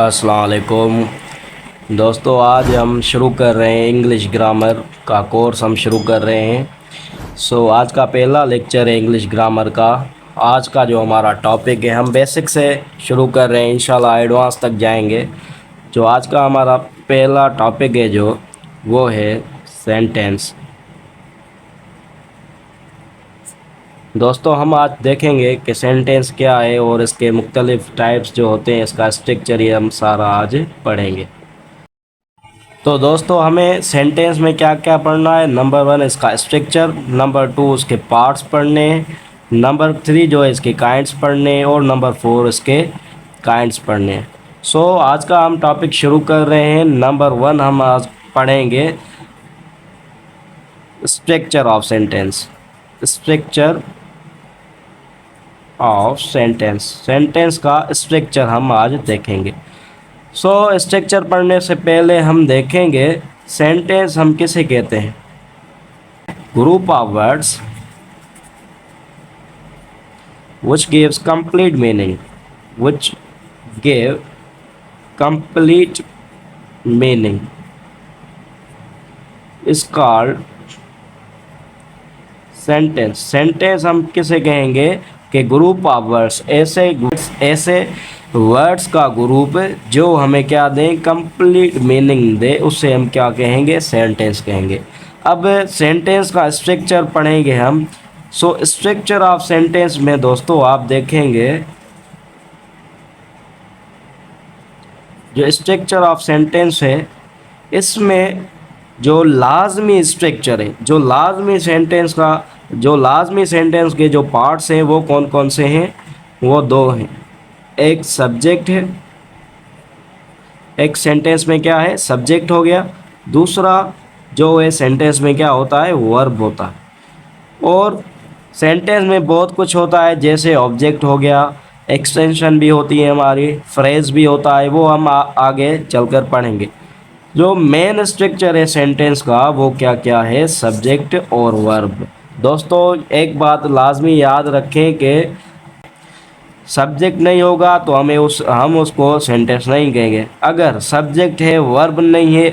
अस्सलाम वालेकुम दोस्तों। आज हम शुरू कर रहे हैं इंग्लिश ग्रामर का कोर्स हम शुरू कर रहे हैं। आज का पहला लेक्चर है इंग्लिश ग्रामर का। आज का जो हमारा टॉपिक है हम बेसिक से शुरू कर रहे हैं, इंशाल्लाह एडवांस तक जाएंगे। जो आज का हमारा पहला टॉपिक है जो वो है सेंटेंस। दोस्तों हम आज देखेंगे कि सेंटेंस क्या है और इसके मुख्तलिफ टाइप्स जो होते हैं, इसका स्ट्रक्चर ये हम सारा आज पढ़ेंगे। तो दोस्तों हमें सेंटेंस में क्या क्या पढ़ना है। नंबर 1 इसका स्ट्रक्चर, नंबर 2 उसके पार्ट्स पढ़ने हैं, नंबर 3 जो है इसके काइंड्स पढ़ने हैं और नंबर 4 इसके काइंड्स पढ़ने हैं। आज का हम टॉपिक शुरू कर रहे हैं। नंबर 1 हम आज पढ़ेंगे structure of sentence. Structure of sentence, sentence का स्ट्रक्चर हम आज देखेंगे। स्ट्रक्चर पढ़ने से पहले हम देखेंगे सेंटेंस हम किसे कहते हैं। Group of words which gives complete meaning, which give complete meaning is called sentence. Sentence हम किसे कहेंगे कि ग्रुप ऑफ वर्ड्स, ऐसे वर्ड्स का ग्रुप जो हमें क्या दें, कंप्लीट मीनिंग दे, उससे हम क्या कहेंगे, सेंटेंस कहेंगे। अब सेंटेंस का स्ट्रक्चर पढ़ेंगे हम। स्ट्रक्चर ऑफ सेंटेंस में दोस्तों आप देखेंगे जो स्ट्रक्चर ऑफ सेंटेंस है इसमें जो लाजमी स्ट्रक्चर है, जो लाजमी सेंटेंस के जो पार्ट्स हैं वो कौन कौन से हैं, वो दो हैं। एक सब्जेक्ट है, एक सेंटेंस में क्या है, सब्जेक्ट हो गया। दूसरा जो है सेंटेंस में क्या होता है, वर्ब होता है। और सेंटेंस में बहुत कुछ होता है, जैसे ऑब्जेक्ट हो गया, एक्सटेंशन भी होती है हमारी, फ्रेज भी होता है, वो हम आगे चलकर पढ़ेंगे। जो मेन स्ट्रक्चर है सेंटेंस का वो क्या क्या है, सब्जेक्ट और वर्ब। दोस्तों एक बात लाजमी याद रखें कि सब्जेक्ट नहीं होगा तो हम उसको सेंटेंस नहीं कहेंगे। अगर सब्जेक्ट है वर्ब नहीं है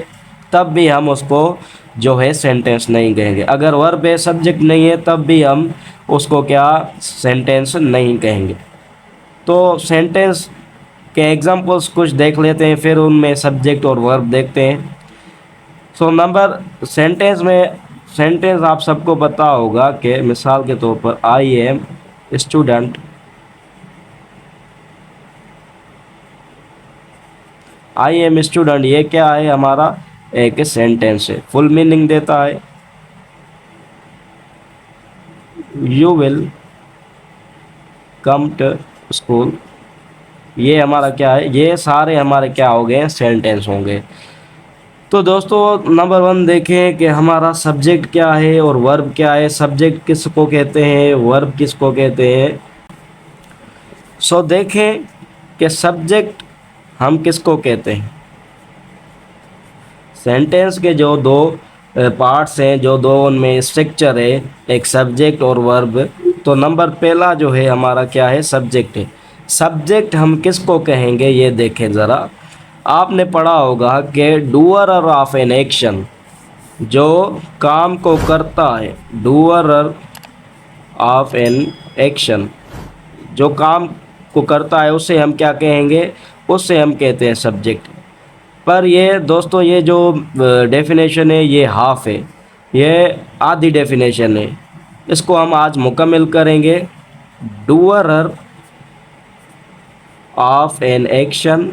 तब भी हम उसको जो है सेंटेंस नहीं कहेंगे। अगर वर्ब है सब्जेक्ट नहीं है तब भी हम उसको क्या, सेंटेंस नहीं कहेंगे। तो सेंटेंस के एग्जाम्पल्स कुछ देख लेते हैं, फिर उनमें सब्जेक्ट और वर्ब देखते हैं। सेंटेंस आप सबको पता होगा कि मिसाल के तौर पर I am student, I am student ये क्या है, हमारा एक सेंटेंस है, फुल मीनिंग देता है। You will come to school, ये हमारा क्या है, ये सारे हमारे क्या हो गए, सेंटेंस होंगे। तो दोस्तों नंबर 1 देखें कि हमारा सब्जेक्ट क्या है और वर्ब क्या है। सब्जेक्ट किसको कहते हैं, वर्ब किसको कहते हैं। देखें कि सब्जेक्ट हम किसको कहते हैं। सेंटेंस के जो दो पार्ट्स हैं, जो दो उनमें स्ट्रक्चर है, एक सब्जेक्ट और वर्ब। तो नंबर पहला जो है हमारा क्या है, सब्जेक्ट है। सब्जेक्ट हम किसको कहेंगे ये देखें ज़रा। आपने पढ़ा होगा कि डूअर ऑफ एन एक्शन, जो काम को करता है, डूअर ऑफ एन एक्शन, जो काम को करता है उसे हम क्या कहेंगे, उससे हम कहते हैं सब्जेक्ट। पर ये दोस्तों ये जो डेफिनेशन है ये हाफ है, ये आधी डेफिनेशन है। इसको हम आज मुकम्मल करेंगे। Doer of an action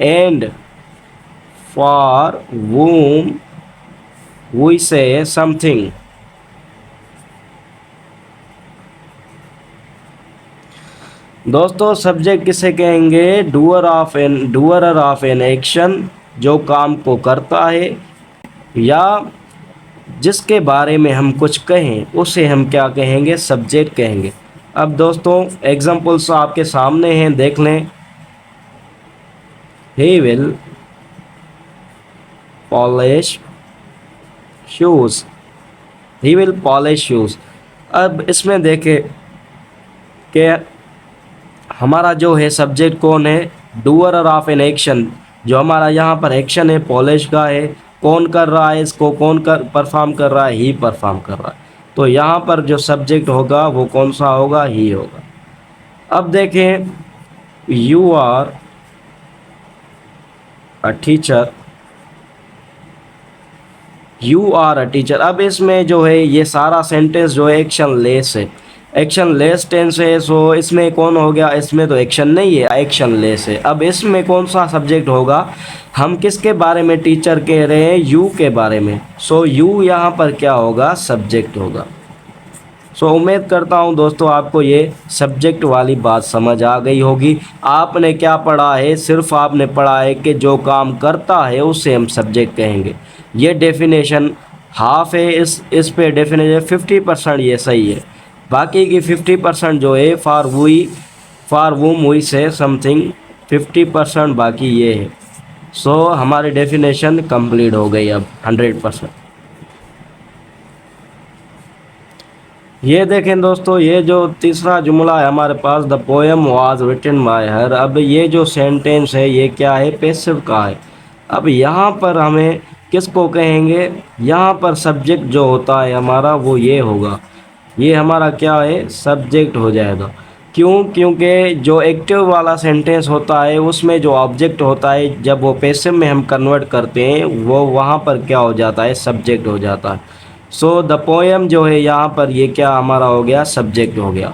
and for whom we say something। दोस्तों सब्जेक्ट किसे कहेंगे, डूअर ऑफ एन एक्शन, जो काम को करता है या जिसके बारे में हम कुछ कहें उसे हम क्या कहेंगे, सब्जेक्ट कहेंगे। अब दोस्तों एग्जांपल्स आपके सामने हैं, देख लें। He will polish shoes, he will polish shoes। अब इसमें देखें कि हमारा जो है सब्जेक्ट कौन है, डूअर ऑफ एन एक्शन, जो हमारा यहाँ पर एक्शन है पॉलिश का है, कौन कर रहा है इसको, कौन कर परफॉर्म कर रहा है, ही परफॉर्म कर रहा है। तो यहाँ पर जो सब्जेक्ट होगा वो कौन सा होगा, ही होगा। अब देखें, you are a teacher, you are a teacher. अब इसमें जो है ये सारा सेंटेंस जो है एक्शन लेस है, एक्शन लेस टेंस है। सो इसमें कौन हो गया, इसमें तो एक्शन नहीं है, एक्शन लेस है। अब इसमें कौन सा सब्जेक्ट होगा, हम किसके बारे में टीचर कह रहे हैं, यू के बारे में। सो यू यहाँ पर क्या होगा, सब्जेक्ट होगा। सो उम्मीद करता हूँ दोस्तों आपको ये सब्जेक्ट वाली बात समझ आ गई होगी। आपने क्या पढ़ा है, सिर्फ आपने पढ़ा है कि जो काम करता है उसे हम सब्जेक्ट कहेंगे। ये डेफिनेशन हाफ है, इस पे डेफिनेशन 50% ये सही है, बाकी की 50% जो है for whom we say something, 50% बाकी ये है। सो हमारी डेफिनेशन कंप्लीट हो गई अब 100%। ये देखें दोस्तों, ये जो तीसरा जुमला है हमारे पास, the poem was written by her. अब ये जो सेंटेंस है ये क्या है, पैसिव का है। अब यहाँ पर हमें किसको कहेंगे, यहाँ पर सब्जेक्ट जो होता है हमारा वो ये होगा, ये हमारा क्या है, सब्जेक्ट हो जाएगा। क्यों, क्योंकि जो एक्टिव वाला सेंटेंस होता है उसमें जो ऑब्जेक्ट होता है, जब वो पैसिव में हम कन्वर्ट करते हैं वो वहाँ पर क्या हो जाता है, सब्जेक्ट हो जाता है। सो द पोएम जो है यहाँ पर ये क्या हमारा हो गया, सब्जेक्ट हो गया।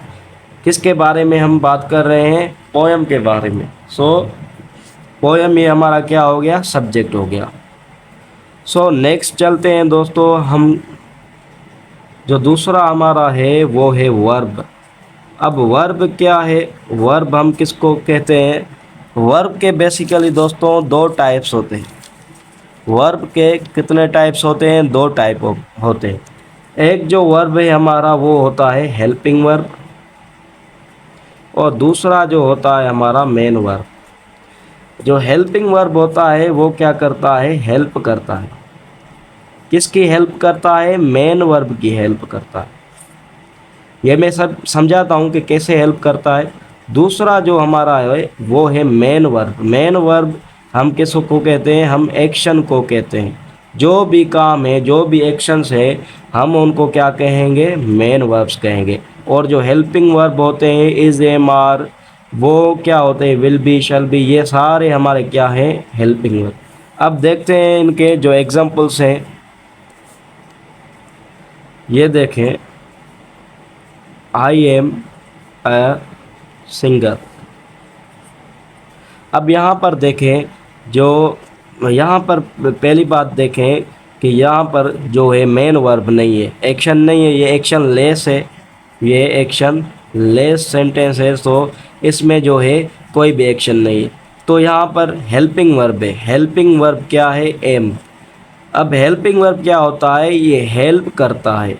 किसके बारे में हम बात कर रहे हैं, पोएम के बारे में। सो पोएम ये हमारा क्या हो गया, सब्जेक्ट हो गया। सो नेक्स्ट चलते हैं दोस्तों, हम जो दूसरा हमारा है वो है वर्ब। अब वर्ब क्या है, वर्ब हम किसको कहते हैं, वर्ब के बेसिकली दोस्तों दो टाइप्स होते हैं। वर्ब के कितने टाइप्स होते हैं, दो टाइप होते हैं। एक जो वर्ब है हमारा वो होता है हेल्पिंग वर्ब, और दूसरा जो होता है हमारा मेन वर्ब। जो हेल्पिंग वर्ब होता है वो क्या करता है, हेल्प करता है। किसकी हेल्प करता है, मेन वर्ब की हेल्प करता है। ये मैं सब समझाता हूँ कि कैसे हेल्प करता है। दूसरा जो हमारा है वो है मेन वर्ब। मेन वर्ब हम किसको कहते हैं, हम एक्शन को कहते हैं। जो भी काम है, जो भी एक्शंस है, हम उनको क्या कहेंगे, मेन वर्ब्स कहेंगे। और जो हेल्पिंग वर्ब होते हैं, इज, एम, आर, वो क्या होते हैं, विल बी, शैल बी, ये सारे हमारे क्या हैं, हेल्पिंग वर्ब। अब देखते हैं इनके जो एग्जांपल्स हैं, ये देखें, आई एम अ सिंगर। अब यहाँ पर देखें, जो यहाँ पर पहली बात देखें कि यहाँ पर जो है मेन वर्ब नहीं है, एक्शन नहीं है, ये एक्शन लेस है, ये एक्शन लेस सेंटेंस है। तो इसमें जो है कोई भी एक्शन नहीं है। तो यहाँ पर हेल्पिंग वर्ब है। हेल्पिंग वर्ब क्या है, एम। अब हेल्पिंग वर्ब क्या होता है, ये हेल्प करता है।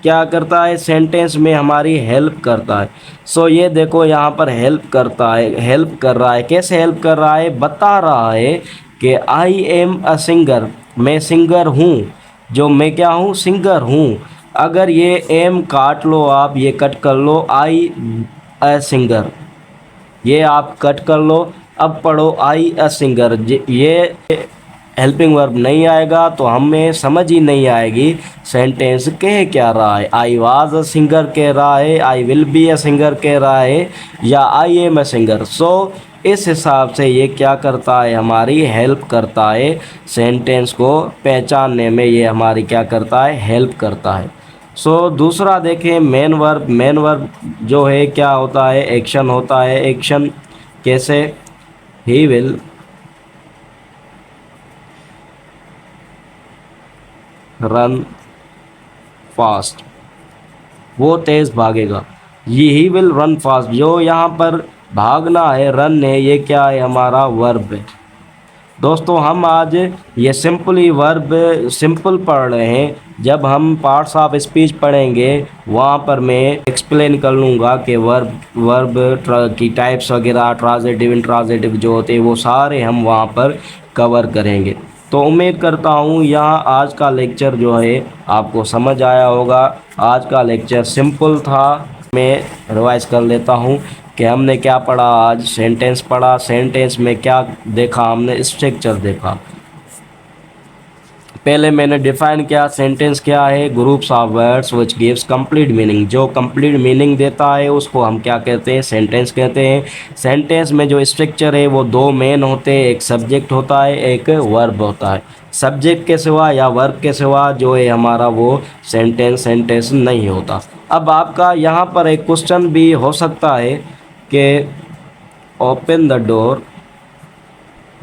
क्या करता है, सेंटेंस में हमारी हेल्प करता है। सो ये देखो यहाँ पर हेल्प करता है, हेल्प कर रहा है। कैसे हेल्प कर रहा है, बता रहा है कि आई एम अ सिंगर, मैं सिंगर हूँ। जो मैं क्या हूँ, सिंगर हूँ। अगर ये एम काट लो आप, ये कट कर लो, आई अ सिंगर, ये आप कट कर लो। अब पढ़ो आई अ सिंगर, ये हेल्पिंग वर्ब नहीं आएगा तो हमें समझ ही नहीं आएगी सेंटेंस कह क्या रहा है। आई वाज अ सिंगर कह रहा है, I will be a singer कह रहा है, या आई एम अ सिंगर। सो इस हिसाब से ये क्या करता है, हमारी हेल्प करता है। सेंटेंस को पहचानने में ये हमारी क्या करता है, हेल्प करता है। सो दूसरा देखें, मेन वर्ब। मेन वर्ब जो है क्या होता है, एक्शन होता है। एक्शन कैसे, ही विल रन फास्ट, वो तेज़ भागेगा। ये ही विल रन फास्ट, जो यहाँ पर भागना है, रन है, ये क्या है, हमारा वर्ब है। दोस्तों हम आज ये सिंपली वर्ब सिंपल पढ़ रहे हैं। जब हम पार्ट्स ऑफ स्पीच पढ़ेंगे वहाँ पर मैं एक्सप्लेन कर लूँगा कि वर्ब की टाइप्स वगैरह, ट्रांजिटिव, इंट्रांजिटिव जो होते हैं वो सारे हम वहाँ पर कवर करेंगे। तो उम्मीद करता हूँ यहाँ आज का लेक्चर जो है आपको समझ आया होगा। आज का लेक्चर सिंपल था। मैं रिवाइज कर लेता हूँ कि हमने क्या पढ़ा आज, सेंटेंस पढ़ा। सेंटेंस में क्या देखा हमने, स्ट्रक्चर देखा। पहले मैंने डिफाइन किया सेंटेंस क्या है, groups of words which gives complete meaning. जो कंप्लीट मीनिंग देता है उसको हम क्या कहते हैं, सेंटेंस कहते हैं। सेंटेंस में जो स्ट्रक्चर है वो दो मेन होते हैं, एक सब्जेक्ट होता है, एक वर्ब होता है। सब्जेक्ट के सिवा या वर्ब के सिवा जो है हमारा वो सेंटेंस नहीं होता। अब आपका यहाँ पर एक क्वेश्चन भी हो सकता है कि ओपन द डोर,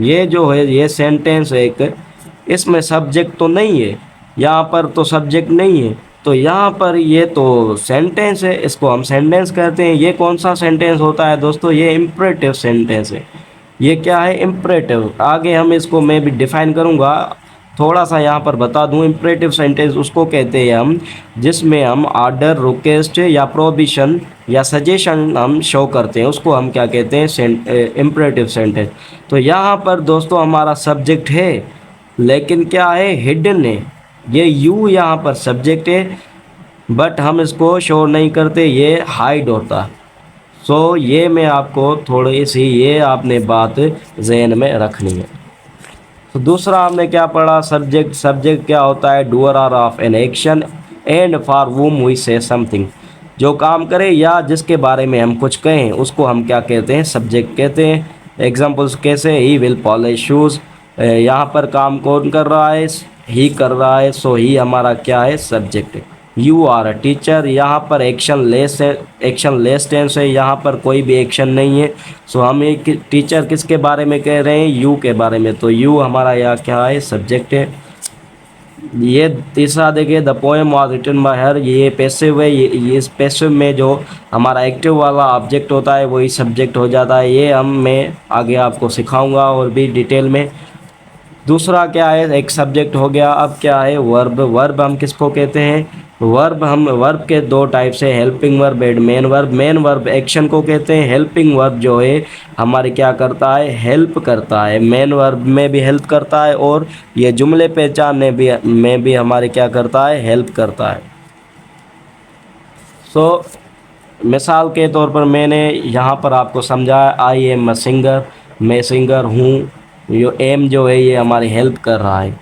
ये जो है ये सेंटेंस एक, इसमें सब्जेक्ट तो नहीं है, यहाँ पर तो सब्जेक्ट नहीं है, तो यहाँ पर ये तो सेंटेंस है, इसको हम सेंटेंस कहते हैं। ये कौन सा सेंटेंस होता है दोस्तों, ये इम्परेटिव सेंटेंस है। ये क्या है, इम्परेटिव। आगे हम इसको मैं भी डिफाइन करूँगा, थोड़ा सा यहाँ पर बता दूँ। इम्परेटिव सेंटेंस उसको कहते हैं हम जिसमें हम आर्डर, रिक्वेस्ट या प्रोविजन या सजेशन हम शो करते हैं, उसको हम क्या कहते हैं, इम्परेटिव सेंटेंस। तो यहाँ पर दोस्तों हमारा सब्जेक्ट है, लेकिन क्या है, हिडन है। ये यू यहाँ पर सब्जेक्ट है, बट हम इसको शो नहीं करते, ये हाइड होता है। सो ये मैं आपको थोड़ी सी ये आपने बात जहन में रखनी है। तो दूसरा हमने क्या पढ़ा, सब्जेक्ट। सब्जेक्ट क्या होता है, doer are of an action and for whom we say something. जो काम करे या जिसके बारे में हम कुछ कहें उसको हम क्या कहते हैं, सब्जेक्ट कहते हैं। एग्जाम्पल्स कैसे, ही विल पॉलिश शूज़, यहाँ पर काम कौन कर रहा है, ही कर रहा है, सो ही हमारा क्या है, सब्जेक्ट है। यू आर अ टीचर, यहाँ पर एक्शन लेस है, एक्शन लेस टेंस है, यहाँ पर कोई भी एक्शन नहीं है। सो हम एक टीचर किसके बारे में कह रहे हैं, यू के बारे में, तो यू हमारा यहाँ क्या है, सब्जेक्ट है। ये तीसरा देखिए, the poem was written by her, ये पैसिव है। ये इस पैसिव में जो हमारा एक्टिव वाला ऑब्जेक्ट होता है वही सब्जेक्ट हो जाता है। ये मैं आगे आपको सिखाऊंगा और भी डिटेल में। दूसरा क्या है, एक सब्जेक्ट हो गया। अब क्या है, वर्ब। वर्ब हम किसको कहते हैं, वर्ब के दो टाइप से, helping verb and main verb. Main verb action को कहते हैं, हेल्पिंग वर्ब जो है हमारे क्या करता है, हेल्प करता है। मेन वर्ब में भी हेल्प करता है और ये जुमले पहचानने में भी हमारे क्या करता है, हेल्प करता है। सो मिसाल के तौर पर मैंने यहाँ पर आपको समझाया, आई एम अ सिंगर, मैं सिंगर हूँ। यो एम जो है ये हमारी हेल्प कर रहा है।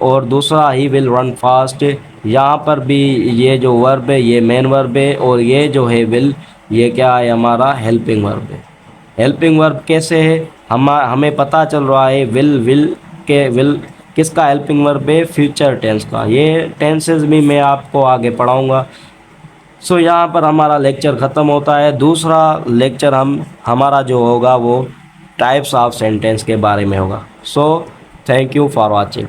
और दूसरा, ही विल रन फास्ट, यहाँ पर भी ये जो वर्ब है ये मेन वर्ब है, और ये जो है विल, ये क्या है, हमारा हेल्पिंग वर्ब है। हेल्पिंग वर्ब कैसे है, हमें पता चल रहा है, विल किसका हेल्पिंग वर्ब है, फ्यूचर टेंस का। ये टेंसेस भी मैं आपको आगे पढ़ाऊँगा। सो यहाँ पर हमारा लेक्चर ख़त्म होता है। दूसरा लेक्चर हमारा जो होगा वो टाइप्स ऑफ सेंटेंस के बारे में होगा। So thank you for watching.